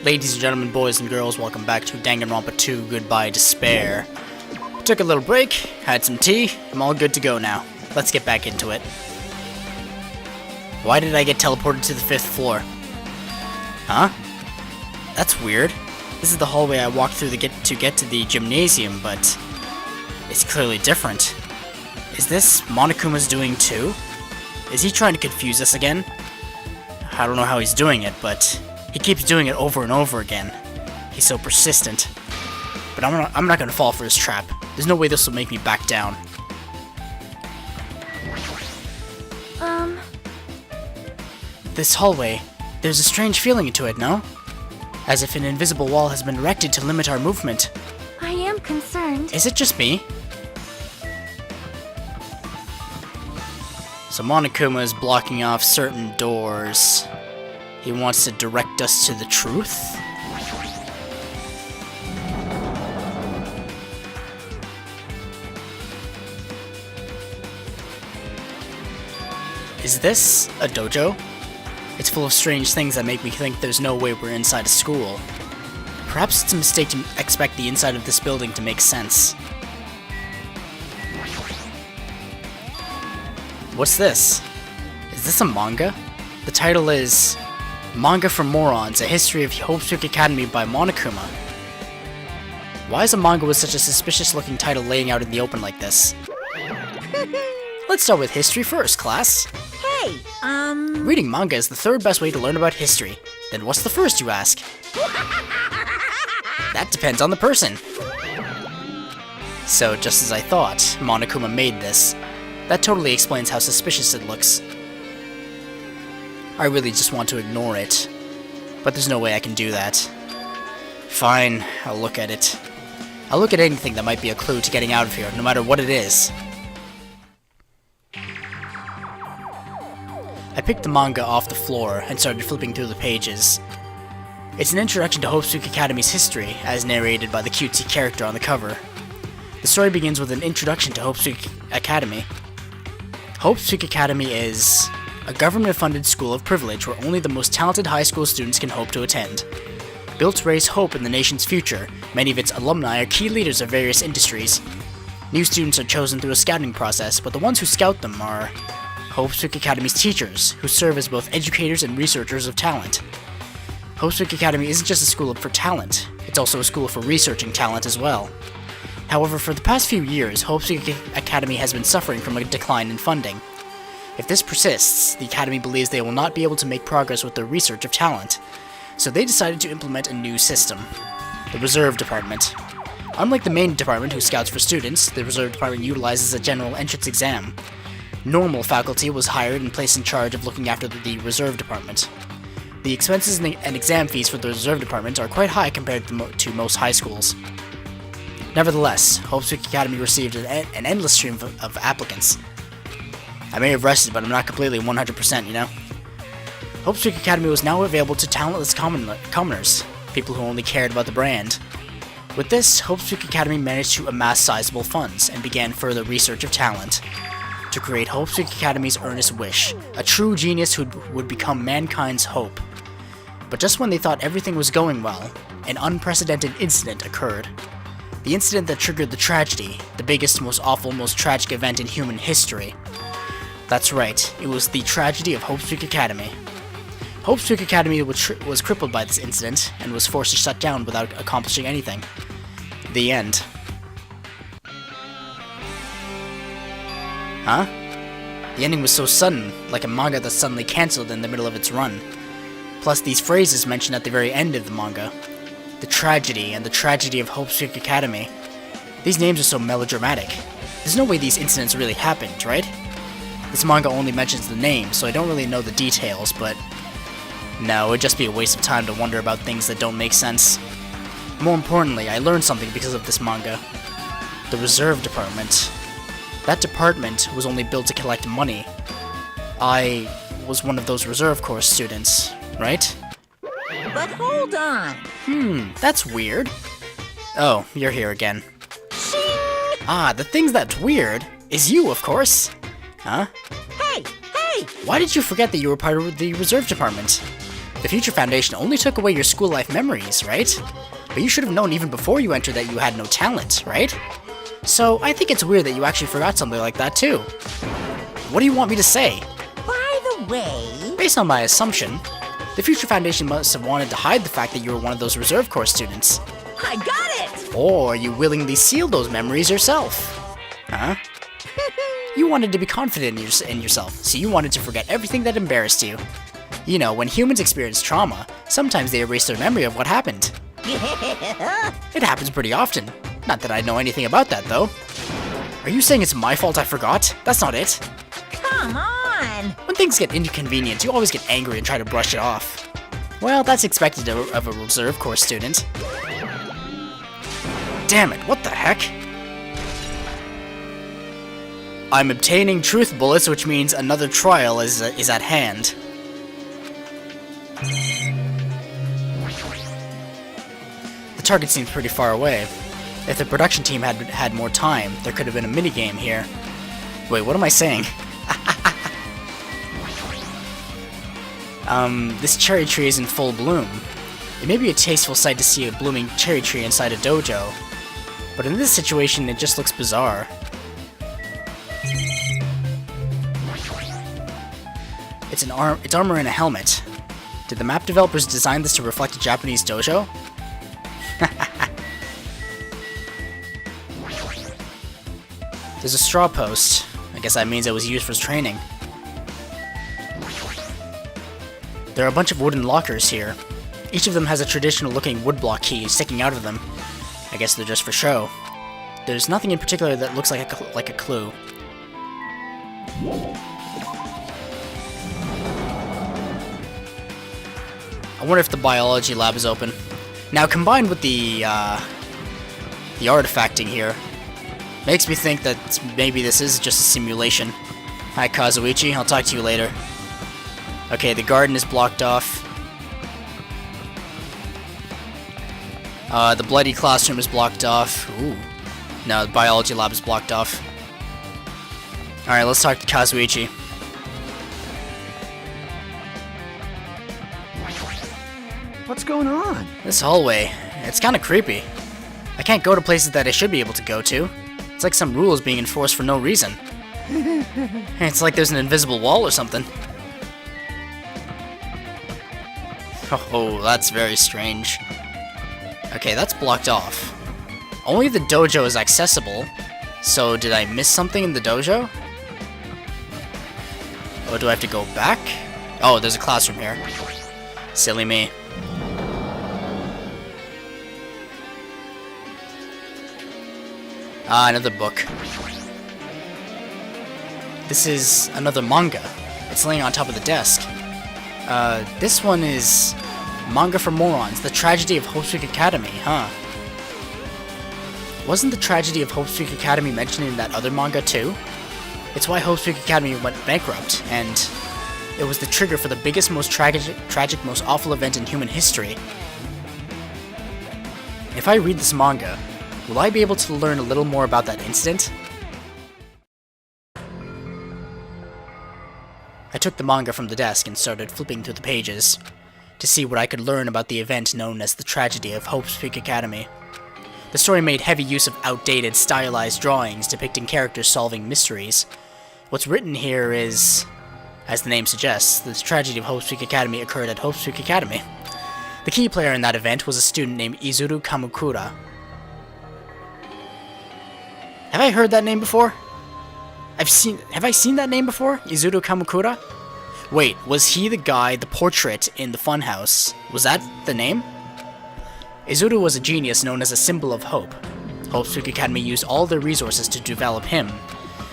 Ladies and gentlemen, boys and girls, welcome back to Danganronpa 2 Goodbye Despair. Took a little break, had some tea, I'm all good to go now. Let's get back into it. Why did I get teleported to the 5th floor? Huh? That's weird. This is the hallway I walked through to get to the gymnasium, but it's clearly different. Is this Monokuma's doing too? Is he trying to confuse us again? I don't know how he's doing it, but he keeps doing it over and over again. He's so persistent. But I'm not gonna fall for his trap. There's no way this will make me back down. This hallway, there's a strange feeling to it, no? As if an invisible wall has been erected to limit our movement. I am concerned. Is it just me? So Monokuma is blocking off certain doors. He wants to direct us to the truth? Is this a dojo? It's full of strange things that make me think there's no way we're inside a school. Perhaps it's a mistake to expect the inside of this building to make sense. What's this? Is this a manga? The title is Manga for Morons, A History of Hope's Academy by Monokuma. Why is a manga with such a suspicious looking title laying out in the open like this? Let's start with history first, class. Hey, Reading manga is the third best way to learn about history. Then what's the first, you ask? That depends on the person. So, just as I thought, Monokuma made this. That totally explains how suspicious it looks. I really just want to ignore it. But there's no way I can do that. Fine, I'll look at it. I'll look at anything that might be a clue to getting out of here, no matter what it is. I picked the manga off the floor and started flipping through the pages. It's an introduction to Hope's Academy's history, as narrated by the cutesy character on the cover. The story begins with an introduction to Hope's Academy. Hope's Academy is a government-funded school of privilege where only the most talented high school students can hope to attend. Built to raise hope in the nation's future, many of its alumni are key leaders of various industries. New students are chosen through a scouting process, but the ones who scout them are Hope's Academy's teachers, who serve as both educators and researchers of talent. Hope's Academy isn't just a school for talent, it's also a school for researching talent as well. However, for the past few years, Hope's Academy has been suffering from a decline in funding. If this persists, the Academy believes they will not be able to make progress with their research of talent, so they decided to implement a new system, the Reserve Department. Unlike the main department who scouts for students, the Reserve Department utilizes a general entrance exam. Normal faculty was hired and placed in charge of looking after the Reserve Department. The expenses and exam fees for the Reserve Department are quite high compared to most high schools. Nevertheless, Hope's Academy received an endless stream of applicants. I may have rested, but I'm not completely 100%, you know? Hope's Academy was now available to talentless commoners, people who only cared about the brand. With this, Hope's Academy managed to amass sizable funds and began further research of talent to create Hope's Academy's earnest wish, a true genius who would become mankind's hope. But just when they thought everything was going well, an unprecedented incident occurred. The incident that triggered the tragedy, the biggest, most awful, most tragic event in human history. That's right, it was the tragedy of Hope's Academy. Hope's Academy was crippled by this incident, and was forced to shut down without accomplishing anything. The end. Huh? The ending was so sudden, like a manga that's suddenly cancelled in the middle of its run. Plus these phrases mentioned at the very end of the manga. The tragedy and the tragedy of Hope's Academy. These names are so melodramatic. There's no way these incidents really happened, right? This manga only mentions the name, so I don't really know the details, but no, it'd just be a waste of time to wonder about things that don't make sense. More importantly, I learned something because of this manga. The Reserve Department. That department was only built to collect money. I was one of those Reserve Corps students, right? But hold on. That's weird. Oh, you're here again. Shing! Ah, the thing that's weird is you, of course. Huh? Hey! Why did you forget that you were part of the Reserve Department? The Future Foundation only took away your school life memories, right? But you should have known even before you entered that you had no talent, right? So I think it's weird that you actually forgot something like that too. What do you want me to say? By the way... Based on my assumption, the Future Foundation must have wanted to hide the fact that you were one of those reserve corps students. I got it! Or you willingly sealed those memories yourself. Huh? You wanted to be confident in yourself, so you wanted to forget everything that embarrassed you. You know, when humans experience trauma, sometimes they erase their memory of what happened. It happens pretty often. Not that I know anything about that, though. Are you saying it's my fault I forgot? That's not it. Come on! When things get inconvenient, you always get angry and try to brush it off. Well, that's expected of a reserve corps student. Damn it, what the heck? I'm obtaining truth bullets, which means another trial is at hand. The target seems pretty far away. If the production team had had more time, there could have been a minigame here. Wait, what am I saying? This cherry tree is in full bloom. It may be a tasteful sight to see a blooming cherry tree inside a dojo, but in this situation, it just looks bizarre. It's armor and a helmet. Did the map developers design this to reflect a Japanese dojo? There's a straw post. I guess that means it was used for training. There are a bunch of wooden lockers here. Each of them has a traditional looking woodblock key sticking out of them. I guess they're just for show. There's nothing in particular that looks like a clue. I wonder if the biology lab is open. Now, combined with the artifacting here, makes me think that maybe this is just a simulation. Hi, Kazuichi. I'll talk to you later. Okay, the garden is blocked off. The bloody classroom is blocked off. Ooh. No, the biology lab is blocked off. Alright, let's talk to Kazuichi. What's going on? This hallway, it's kind of creepy. I can't go to places that I should be able to go to. It's like some rule is being enforced for no reason. It's like there's an invisible wall or something. Oh, that's very strange. Okay, that's blocked off. Only the dojo is accessible. So did I miss something in the dojo? Oh, do I have to go back? Oh, there's a classroom here. Silly me. Ah, another book. This is another manga. It's laying on top of the desk. This one is Manga for Morons, The Tragedy of Hope's Peak Academy, huh? Wasn't the tragedy of Hope's Peak Academy mentioned in that other manga too? It's why Hope's Peak Academy went bankrupt, and it was the trigger for the biggest, most tragic, most awful event in human history. If I read this manga, will I be able to learn a little more about that incident? I took the manga from the desk and started flipping through the pages to see what I could learn about the event known as the tragedy of Hope's Peak Academy. The story made heavy use of outdated, stylized drawings depicting characters solving mysteries. What's written here is, as the name suggests, the tragedy of Hope's Peak Academy occurred at Hope's Peak Academy. The key player in that event was a student named Izuru Kamukura. Have I heard that name before? Have I seen that name before? Izuru Kamukura? Wait, was he the guy, the portrait in the funhouse? Was that the name? Izuru was a genius known as a symbol of hope. Hope's Peak Academy used all their resources to develop him.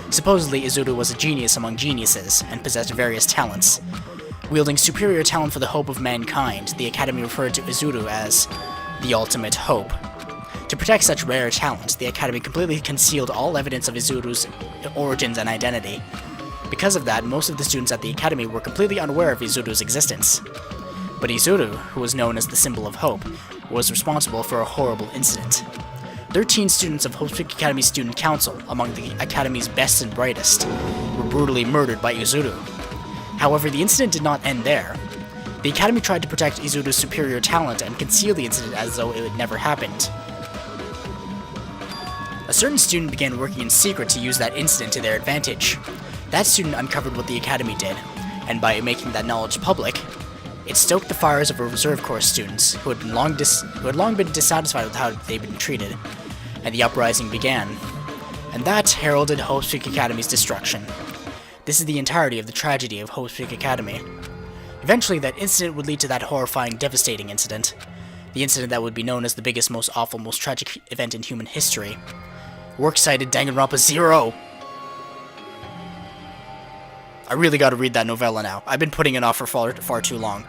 Supposedly, Izuru was a genius among geniuses, and possessed various talents. Wielding superior talent for the hope of mankind, the Academy referred to Izuru as the ultimate hope. To protect such rare talent, the Academy completely concealed all evidence of Izuru's origins and identity. Because of that, most of the students at the Academy were completely unaware of Izuru's existence. But Izuru, who was known as the symbol of hope, was responsible for a horrible incident. 13 students of Hope's Peak Academy Student Council, among the Academy's best and brightest, were brutally murdered by Izuru. However, the incident did not end there. The Academy tried to protect Izuru's superior talent and conceal the incident as though it had never happened. A certain student began working in secret to use that incident to their advantage. That student uncovered what the Academy did, and by making that knowledge public, it stoked the fires of Reserve Corps students who had long been dissatisfied with how they'd been treated, and the uprising began. And that heralded Hope's Peak Academy's destruction. This is the entirety of the tragedy of Hope's Peak Academy. Eventually, that incident would lead to that horrifying, devastating incident. The incident that would be known as the biggest, most awful, most tragic event in human history. Works cited Danganronpa 0! I really gotta read that novella now. I've been putting it off for far too long.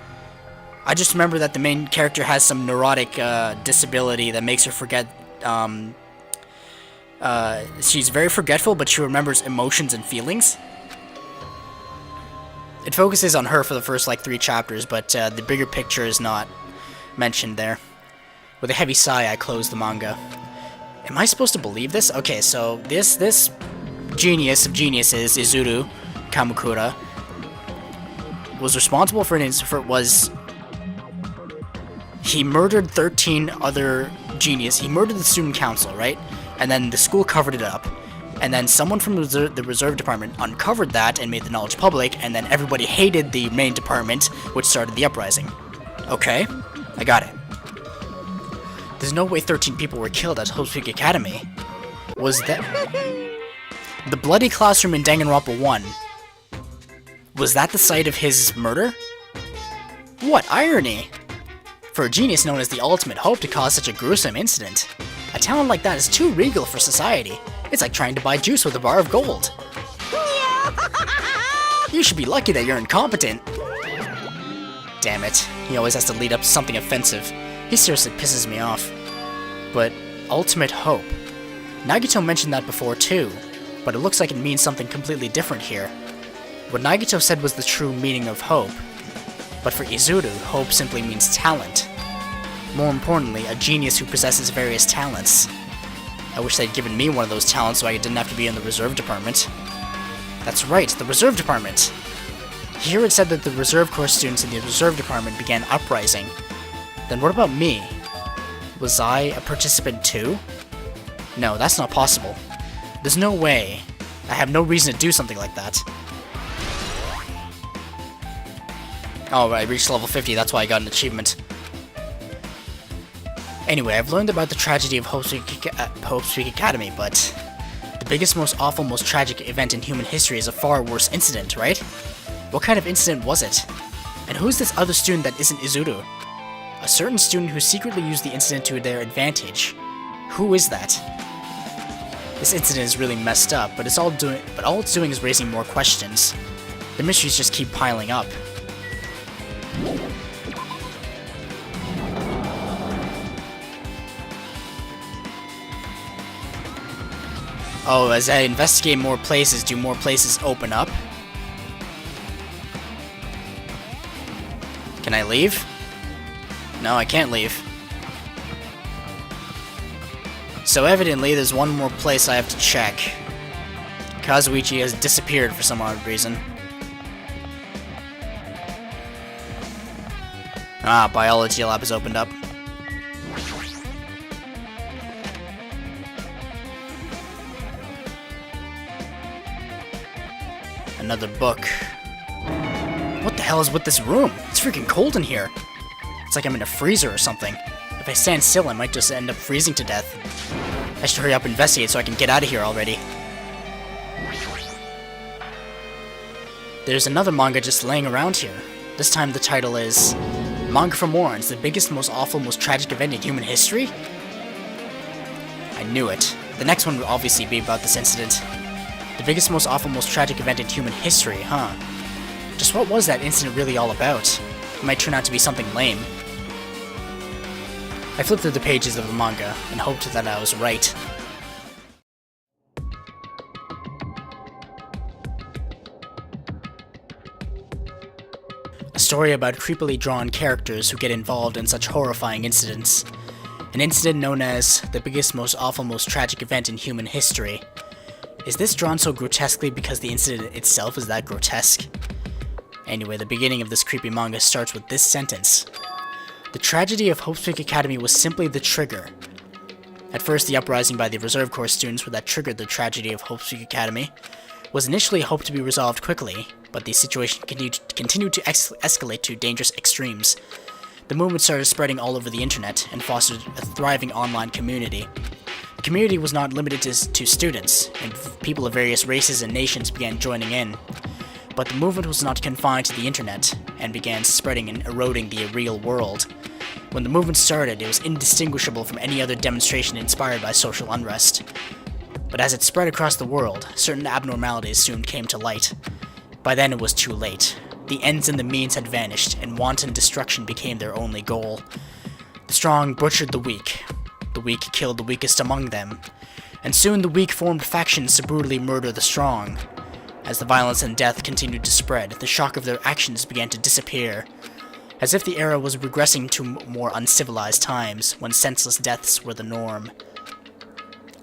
I just remember that the main character has some neurotic disability that makes her forget... she's very forgetful, but she remembers emotions and feelings. It focuses on her for the first, 3 chapters, but the bigger picture is not mentioned there. With a heavy sigh, I close the manga. Am I supposed to believe this? Okay, so this genius of geniuses, Izuru Kamakura, was responsible for he murdered 13 other geniuses. He murdered the student council, right? And then the school covered it up. And then someone from the reserve department uncovered that and made the knowledge public, and then everybody hated the main department, which started the uprising. Okay, I got it. There's no way 13 people were killed at Hope's Peak Academy. Was that... The bloody classroom in Danganronpa 1. Was that the site of his murder? What irony! For a genius known as the ultimate hope to cause such a gruesome incident. A talent like that is too regal for society. It's like trying to buy juice with a bar of gold. You should be lucky that you're incompetent. Damn it, he always has to lead up to something offensive. He seriously pisses me off. But ultimate hope. Nagito mentioned that before too, but it looks like it means something completely different here. What Nagito said was the true meaning of hope. But for Izuru, hope simply means talent. More importantly, a genius who possesses various talents. I wish they'd given me one of those talents so I didn't have to be in the reserve department. That's right, the reserve department! Here it said that the reserve corps students in the reserve department began uprising. Then what about me? Was I a participant too? No, that's not possible. There's no way. I have no reason to do something like that. Oh, I reached level 50, that's why I got an achievement. Anyway, I've learned about the tragedy of Hope's Peak Academy, but the biggest, most awful, most tragic event in human history is a far worse incident, right? What kind of incident was it? And who's this other student that isn't Izuru? A certain student who secretly used the incident to their advantage. Who is that? This incident is really messed up, but all it's doing is raising more questions. The mysteries just keep piling up. Oh, as I investigate more places, do more places open up? Can I leave? No, I can't leave. So evidently, there's one more place I have to check. Kazuichi has disappeared for some odd reason. Ah, biology lab has opened up. Another book. What the hell is with this room? It's freaking cold in here. It's like I'm in a freezer or something. If I stand still, I might just end up freezing to death. I should hurry up and investigate so I can get out of here already. There's another manga just laying around here. This time the title is Manga from Orange, the biggest, most awful, most tragic event in human history? I knew it. The next one would obviously be about this incident. The biggest, most awful, most tragic event in human history, huh? Just what was that incident really all about? It might turn out to be something lame. I flipped through the pages of the manga and hoped that I was right. A story about creepily drawn characters who get involved in such horrifying incidents. An incident known as the biggest, most awful, most tragic event in human history. Is this drawn so grotesquely because the incident itself is that grotesque? Anyway, the beginning of this creepy manga starts with this sentence. The tragedy of Hope's Peak Academy was simply the trigger. At first, the uprising by the Reserve Corps students that triggered the tragedy of Hope's Peak Academy was initially hoped to be resolved quickly, but the situation continued to escalate to dangerous extremes. The movement started spreading all over the internet and fostered a thriving online community. The community was not limited to students, and people of various races and nations began joining in. But the movement was not confined to the internet, and began spreading and eroding the real world. When the movement started, it was indistinguishable from any other demonstration inspired by social unrest. But as it spread across the world, certain abnormalities soon came to light. By then it was too late. The ends and the means had vanished, and wanton destruction became their only goal. The strong butchered the weak killed the weakest among them, and soon the weak formed factions to brutally murder the strong. As the violence and death continued to spread, the shock of their actions began to disappear, as if the era was regressing to more uncivilized times, when senseless deaths were the norm.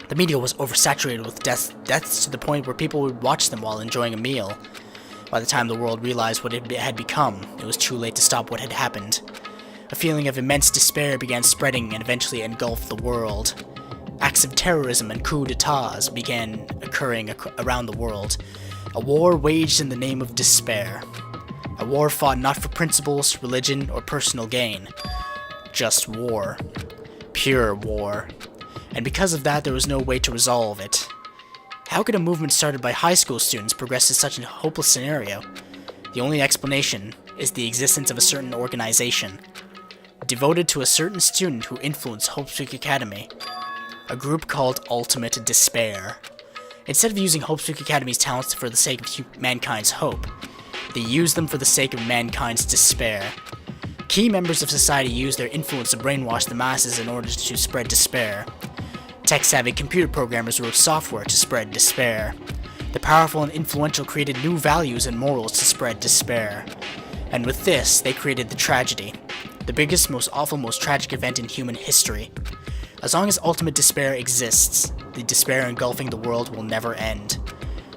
The media was oversaturated with deaths to the point where people would watch them while enjoying a meal. By the time the world realized what it had become, it was too late to stop what had happened. A feeling of immense despair began spreading and eventually engulfed the world. Acts of terrorism and coups d'etats began occurring around the world. A war waged in the name of despair. A war fought not for principles, religion, or personal gain. Just war. Pure war. And because of that, there was no way to resolve it. How could a movement started by high school students progress to such a hopeless scenario? The only explanation is the existence of a certain organization, devoted to a certain student who influenced Hope's Peak Academy. A group called Ultimate Despair. Instead of using Hope's Peak Academy's talents for the sake of mankind's hope, they used them for the sake of mankind's despair. Key members of society used their influence to brainwash the masses in order to spread despair. Tech-savvy computer programmers wrote software to spread despair. The powerful and influential created new values and morals to spread despair. And with this, they created the tragedy. The biggest, most awful, most tragic event in human history. As long as ultimate despair exists, the despair engulfing the world will never end.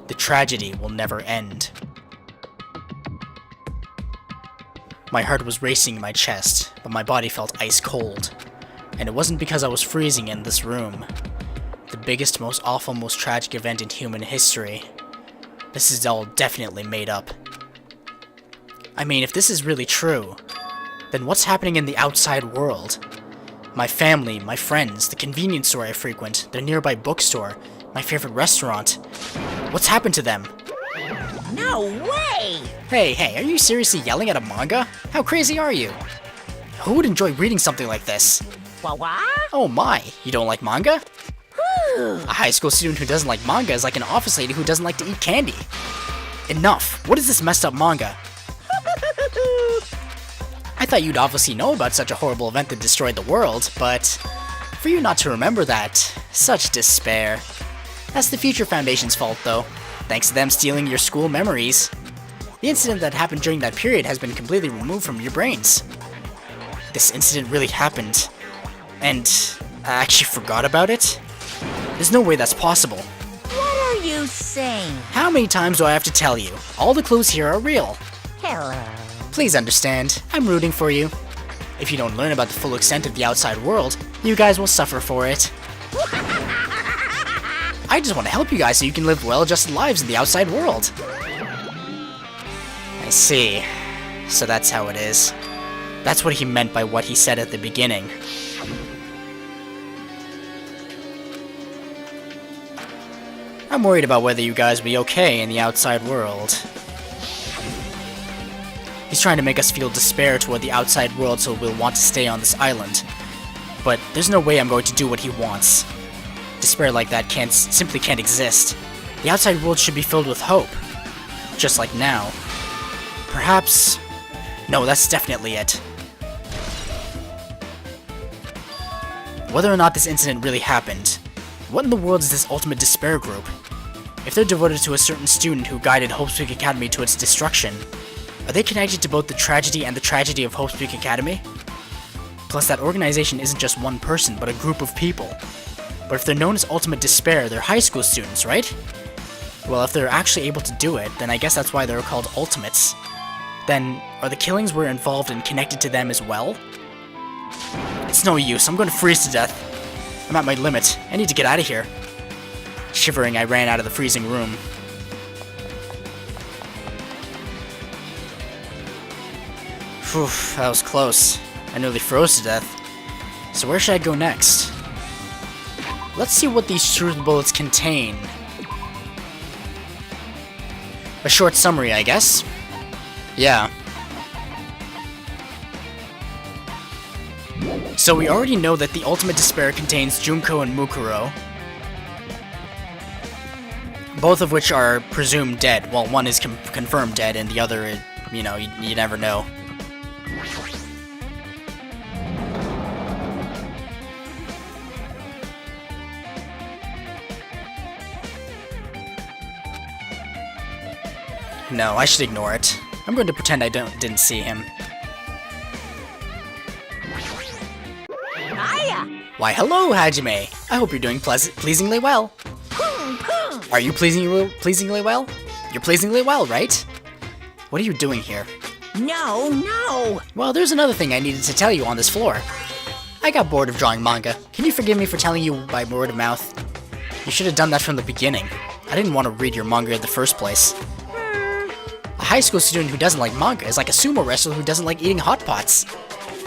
The tragedy will never end. My heart was racing in my chest, but my body felt ice cold. And it wasn't because I was freezing in this room. The biggest, most awful, most tragic event in human history. This is all definitely made up. I mean, if this is really true, then what's happening in the outside world? My family, my friends, the convenience store I frequent, the nearby bookstore, my favorite restaurant. What's happened to them? No way! Hey, are you seriously yelling at a manga? How crazy are you? Who would enjoy reading something like this? What? Oh my, you don't like manga? A high school student who doesn't like manga is like an office lady who doesn't like to eat candy. Enough! What is this messed up manga? I thought you'd obviously know about such a horrible event that destroyed the world, but for you not to remember that, such despair. That's the Future Foundation's fault though, thanks to them stealing your school memories. The incident that happened during that period has been completely removed from your brains. This incident really happened, and I actually forgot about it? There's no way that's possible. What are you saying? How many times do I have to tell you? All the clues here are real. Hello. Please understand, I'm rooting for you. If you don't learn about the full extent of the outside world, you guys will suffer for it. I just want to help you guys so you can live well-adjusted lives in the outside world. I see. So that's how it is. That's what he meant by what he said at the beginning. I'm worried about whether you guys will be okay in the outside world. He's trying to make us feel despair toward the outside world so we'll want to stay on this island. But there's no way I'm going to do what he wants. Despair like that simply can't exist. The outside world should be filled with hope. Just like now. Perhaps... No, that's definitely it. Whether or not this incident really happened, what in the world is this Ultimate Despair group? If they're devoted to a certain student who guided Hope's Peak Academy to its destruction, are they connected to both the tragedy and the tragedy of Hope's Peak Academy? Plus, that organization isn't just one person, but a group of people. But if they're known as Ultimate Despair, they're high school students, right? Well, if they're actually able to do it, then I guess that's why they're called Ultimates. Then, are the killings we're involved in connected to them as well? It's no use, I'm going to freeze to death. I'm at my limit. I need to get out of here. Shivering, I ran out of the freezing room. Phew, that was close. I nearly froze to death. So where should I go next? Let's see what these truth bullets contain. A short summary, I guess. Yeah. So we already know that the Ultimate Despair contains Junko and Mukuro, both of which are presumed dead. Well, one is confirmed dead, and the other, you know, you never know. No, I should ignore it. I'm going to pretend I didn't see him. Hiya! Why, hello, Hajime. I hope you're doing pleasingly well. Are you pleasingly well? You're pleasingly well, right? What are you doing here? No! Well, there's another thing I needed to tell you on this floor. I got bored of drawing manga. Can you forgive me for telling you by word of mouth? You should have done that from the beginning. I didn't want to read your manga in the first place. A high school student who doesn't like manga is like a sumo wrestler who doesn't like eating hot pots.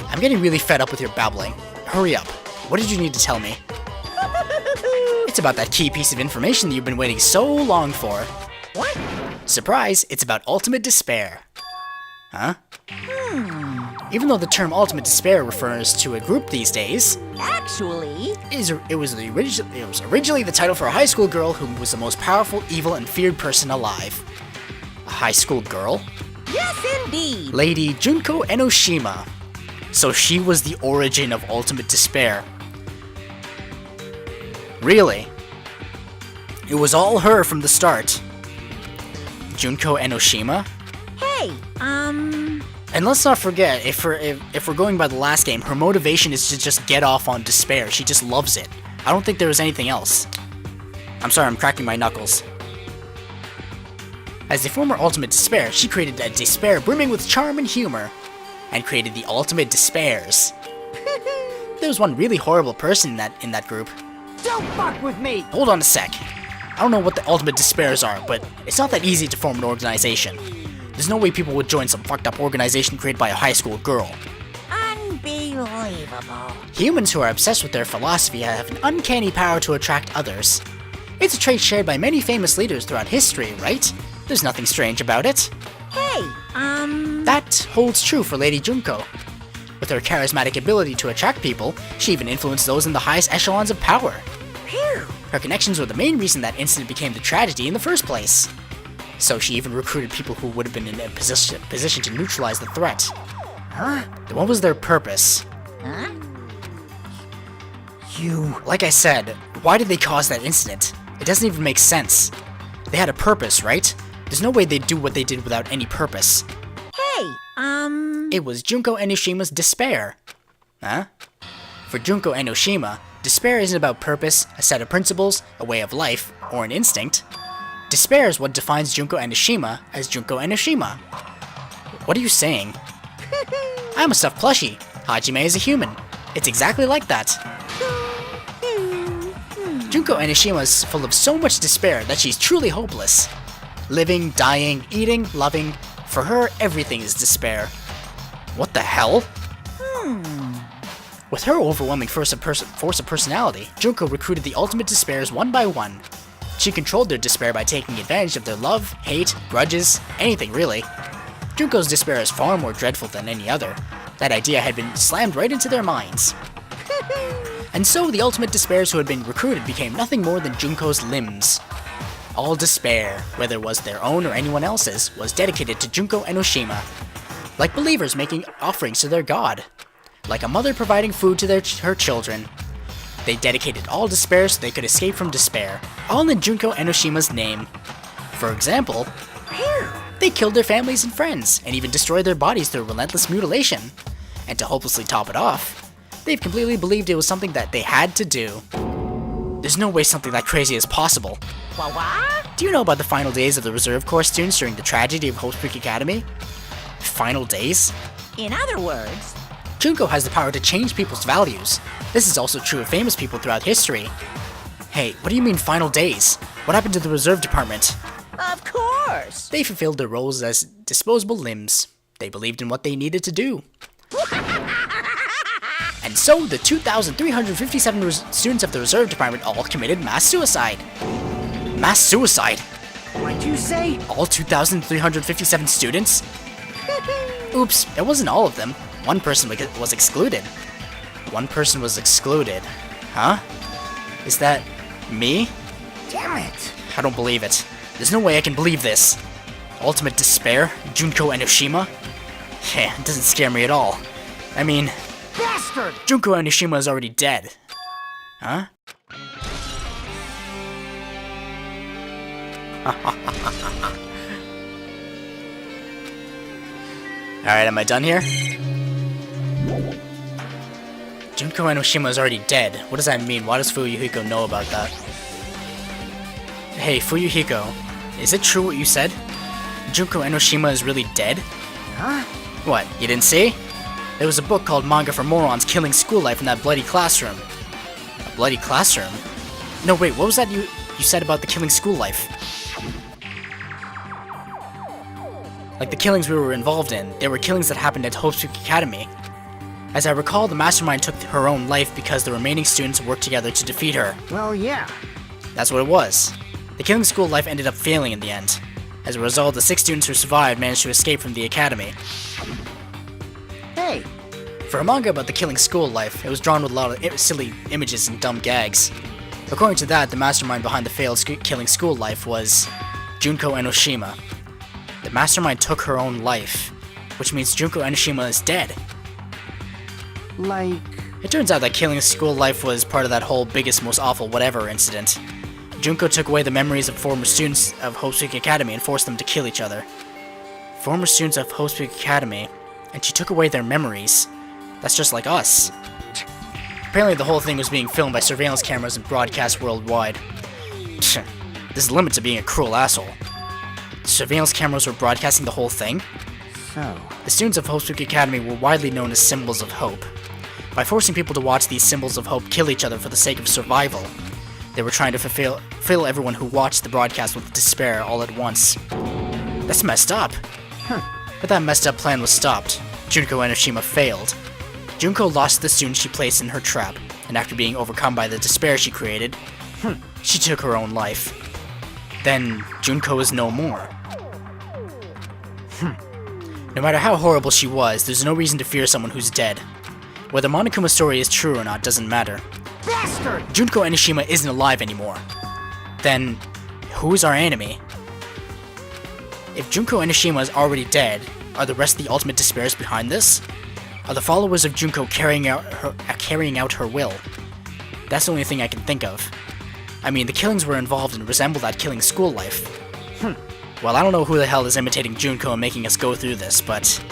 I'm getting really fed up with your babbling. Hurry up. What did you need to tell me? It's about that key piece of information that you've been waiting so long for. What? Surprise, it's about Ultimate Despair. Huh? Even though the term Ultimate Despair refers to a group these days, Actually, it was originally the title for a high school girl who was the most powerful, evil, and feared person alive. A high school girl? yes indeed. Lady Junko Enoshima. So she was the origin of Ultimate Despair. Really? It was all her from the start. Junko Enoshima? Hey, And let's not forget, if we're going by the last game, her motivation is to just get off on despair. She just loves it. I don't think there was anything else. I'm sorry, I'm cracking my knuckles. As the former Ultimate Despair, she created a despair brimming with charm and humor, and created the Ultimate Despairs. There was one really horrible person in that group. don't fuck with me. Hold on a sec. I don't know what the Ultimate Despairs are, but it's not that easy to form an organization. There's no way people would join some fucked up organization created by a high school girl. Unbelievable. Humans who are obsessed with their philosophy have an uncanny power to attract others. It's a trait shared by many famous leaders throughout history, right? There's nothing strange about it. Hey, That holds true for Lady Junko. With her charismatic ability to attract people, she even influenced those in the highest echelons of power. phew. Her connections were the main reason that incident became the tragedy in the first place. So she even recruited people who would have been in a position to neutralize the threat. Huh? Then what was their purpose? Huh? Like I said, why did they cause that incident? It doesn't even make sense. They had a purpose, right? There's no way they'd do what they did without any purpose. Hey, It was Junko Enoshima's despair. Huh? For Junko Enoshima, despair isn't about purpose, a set of principles, a way of life, or an instinct. Despair is what defines Junko Enoshima as Junko Enoshima. What are you saying? I'm a stuffed plushie. Hajime is a human. It's exactly like that. Junko Enoshima is full of so much despair that she's truly hopeless. Living, dying, eating, loving. For her, everything is despair. What the hell? With her overwhelming force of personality, Junko recruited the Ultimate Despairs one by one. She controlled their despair by taking advantage of their love, hate, grudges, anything really. Junko's despair is far more dreadful than any other. That idea had been slammed right into their minds. And so the Ultimate Despairs who had been recruited became nothing more than Junko's limbs. All despair, whether it was their own or anyone else's, was dedicated to Junko Enoshima. Like believers making offerings to their god. Like a mother providing food to her children. They dedicated all despair so they could escape from despair, all in Junko Enoshima's name. For example, they killed their families and friends, and even destroyed their bodies through relentless mutilation. And to hopelessly top it off, they've completely believed it was something that they had to do. There's no way something that crazy is possible. What? Do you know about the final days of the reserve corps students during the tragedy of Hope Creek Academy? Final days? In other words, Junko has the power to change people's values. This is also true of famous people throughout history. Hey, what do you mean final days? What happened to the reserve department? of course. They fulfilled their roles as disposable limbs. They believed in what they needed to do. And so, the 2,357 students of the reserve department all committed mass suicide. Mass suicide? What'd you say? All 2,357 students? Oops, it wasn't all of them. One person was excluded. One person was excluded. Huh? Is that me? Damn it. I don't believe it. There's no way I can believe this. Ultimate despair? Junko Enoshima? Yeah, it doesn't scare me at all. I mean, Bastard! Junko Enoshima is already dead. Huh? Alright, am I done here? Junko Enoshima is already dead. What does that mean? Why does Fuyuhiko know about that? Hey, Fuyuhiko, is it true what you said? Junko Enoshima is really dead? Huh? What, you didn't see? There was a book called Manga for Morons Killing School Life in that bloody classroom. A bloody classroom? No, wait, what was that you said about the killing school life? Like the killings we were involved in, they were killings that happened at Hopesuke Academy. As I recall, the mastermind took her own life because the remaining students worked together to defeat her. Well, yeah. That's what it was. The killing school life ended up failing in the end. As a result, the 6 students who survived managed to escape from the academy. Hey, For a manga about the killing school life, it was drawn with a lot of silly images and dumb gags. According to that, the mastermind behind the failed killing school life was Junko Enoshima. The mastermind took her own life, which means Junko Enoshima is dead. like... It turns out that killing school life was part of that whole biggest, most awful whatever incident. Junko took away the memories of former students of Hopesuke Academy and forced them to kill each other. Former students of Hopesuke Academy, and she took away their memories. That's just like us. Apparently the whole thing was being filmed by surveillance cameras and broadcast worldwide. There's a limit to being a cruel asshole. The surveillance cameras were broadcasting the whole thing? So... The students of Hopesuke Academy were widely known as symbols of hope. By forcing people to watch these symbols of hope kill each other for the sake of survival, they were trying to fill everyone who watched the broadcast with despair all at once. That's messed up. But that messed up plan was stopped. Junko Enoshima failed. Junko lost the students she placed in her trap, and after being overcome by the despair she created, she took her own life. Then, Junko is no more. No matter how horrible she was, there's no reason to fear someone who's dead. Whether Monokuma's story is true or not doesn't matter. Bastard! Junko Enoshima isn't alive anymore. Then, who's our enemy? If Junko Enoshima is already dead, are the rest of the Ultimate Despairs behind this? Are the followers of Junko carrying out her will? That's the only thing I can think of. I mean, the killings were involved and resemble that killing school life. Well, I don't know who the hell is imitating Junko and making us go through this, but...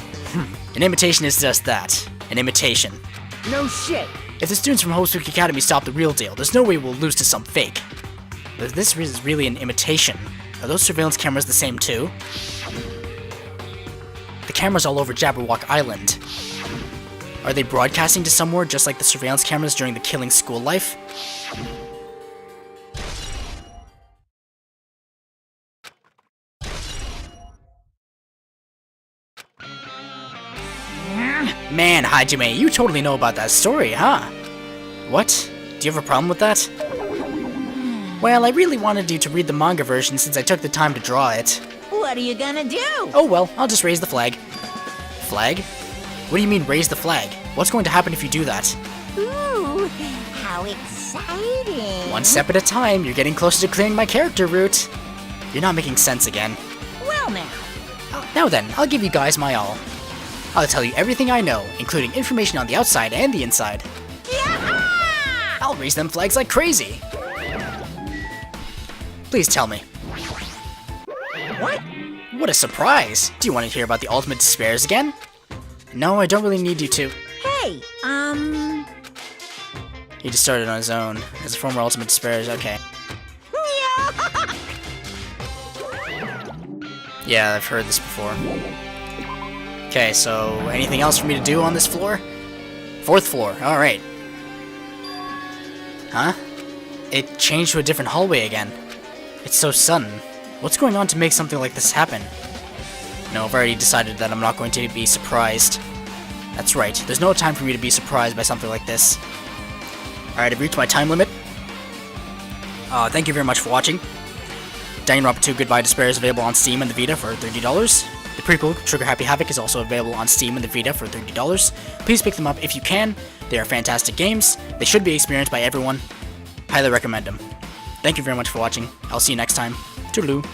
an imitation is just that. An imitation. No shit! If the students from Hopesuke Academy stop the real deal, there's no way we'll lose to some fake. But if this is really an imitation, are those surveillance cameras the same too? The cameras all over Jabberwock Island. Are they broadcasting to somewhere just like the surveillance cameras during the killing school life? Man, Hajime, you totally know about that story, huh? What? Do you have a problem with that? Well, I really wanted you to read the manga version since I took the time to draw it. What are you gonna do? Oh well, I'll just raise the flag. Flag? What do you mean, raise the flag? What's going to happen if you do that? Ooh, how exciting. One step at a time, you're getting closer to clearing my character route. You're not making sense again. Well now. Now then, I'll give you guys my all. I'll tell you everything I know, including information on the outside and the inside. Yeah! I'll raise them flags like crazy. Please tell me. What? What a surprise! Do you want to hear about the Ultimate Despairs again? No, I don't really need you to. Hey, He just started on his own. As a former Ultimate Despairs, okay. Yeah, I've heard this before. Okay, so anything else for me to do on this floor? 4th floor, alright. Huh? It changed to a different hallway again. It's so sudden. What's going on to make something like this happen? No, I've already decided that I'm not going to be surprised. That's right, there's no time for me to be surprised by something like this. Alright, I've reached my time limit. Thank you very much for watching. Danganronpa 2 Goodbye Despair is available on Steam and the Vita for $30. The prequel, Trigger Happy Havoc, is also available on Steam and the Vita for $30. Please pick them up if you can. They are fantastic games. They should be experienced by everyone. Highly recommend them. Thank you very much for watching. I'll see you next time. Toodaloo.